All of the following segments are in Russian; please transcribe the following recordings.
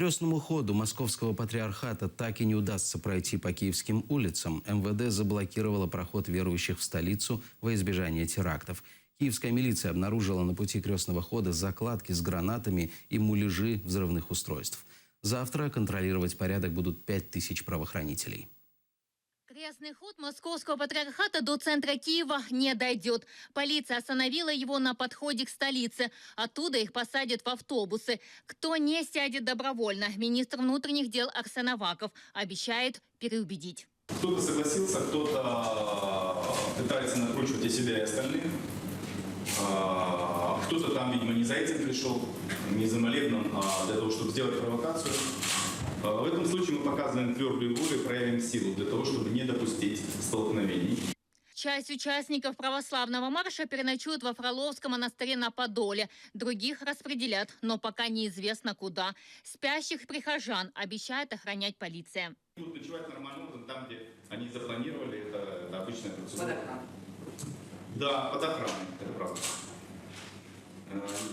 Крестному ходу Московского патриархата так и не удастся пройти по киевским улицам. МВД заблокировало проход верующих в столицу во избежание терактов. Киевская милиция обнаружила на пути крестного хода закладки с гранатами и муляжи взрывных устройств. Завтра контролировать порядок будут 5000 правоохранителей. Крестный ход Московского патриархата до центра Киева не дойдет. Полиция остановила его на подходе к столице. Оттуда их посадят в автобусы. Кто не сядет добровольно, министр внутренних дел Арсен Аваков обещает переубедить. Кто-то согласился, кто-то пытается накручивать и себя, и остальных. Кто-то там, видимо, не за этим пришел, не за молебном, а для того, чтобы сделать провокацию. В этом случае мы показываем твердую волю и проявим силу для того, чтобы не допустить столкновений. Часть участников православного марша переночуют во Фроловском монастыре на Подоле. Других распределят, но пока неизвестно куда. Спящих прихожан обещает охранять полиция. Будут ночевать нормальным образом там, где они запланировали. Это обычная процедура. Под охраной. Да, под охраной, это правда.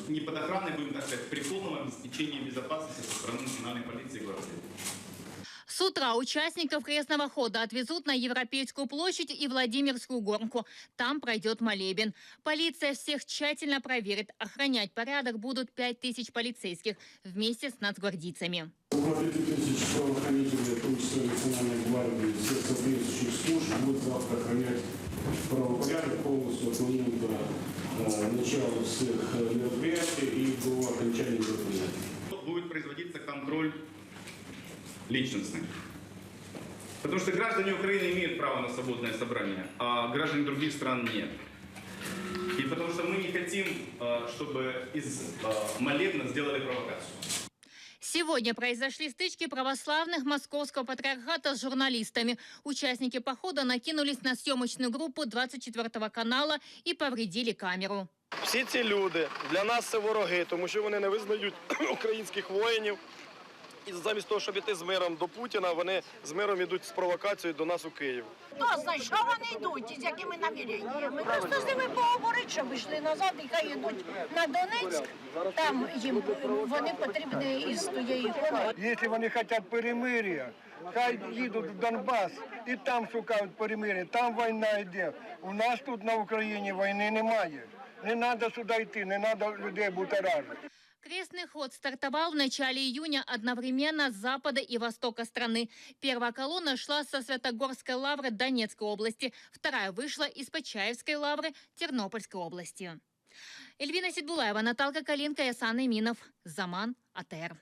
Не под охраной, будем так сказать, при полном обеспечении безопасности со стороны национальной полиции и гвардии. С утра участников крестного хода отвезут на Европейскую площадь и Владимирскую горку. Там пройдет молебен. Полиция всех тщательно проверит. Охранять порядок будут 5000 полицейских вместе с нацгвардейцами. Около 5000 правоохранителей, в том числе Национальной гвардии, всех соответствующих служб будут завтра охранять правопорядок полностью от момента начала всех мероприятий и до окончания мероприятий. Будет производиться контроль личностный. Потому что граждане Украины имеют право на свободное собрание, а граждане других стран нет. И потому что мы не хотим, чтобы из молебна сделали провокацию. Сегодня произошли стычки православных Московского патриархата с журналистами. Участники похода накинулись на съемочную группу 24 канала и повредили камеру. Всі ці люди для нас це вороги, тому що вони не визнають українських воїнів. І замість того, щоб йти з миром до Путіна, вони з миром йдуть з провокацією до нас у Київ. Хто знає, що вони йдуть і з якими наміреннями. Просто з ними поговорити, щоб йшли назад і хай йдуть на Донецьк. Там їм вони потрібні із тієї ікони. Якщо вони хочуть перемир'я, хай їдуть в Донбас і там шукають перемир'я. Там війна йде. У нас тут на Україні війни немає. Не треба сюди йти, не треба людей будоражити. Крестный ход стартовал в начале июня одновременно с запада и востока страны. Первая колонна шла со Святогорской лавры Донецкой области, вторая вышла из Почаевской лавры Тернопольской области. Эльвина Сидбулаева, Наталка Калинка и Асан Иминов. Заман, АТР.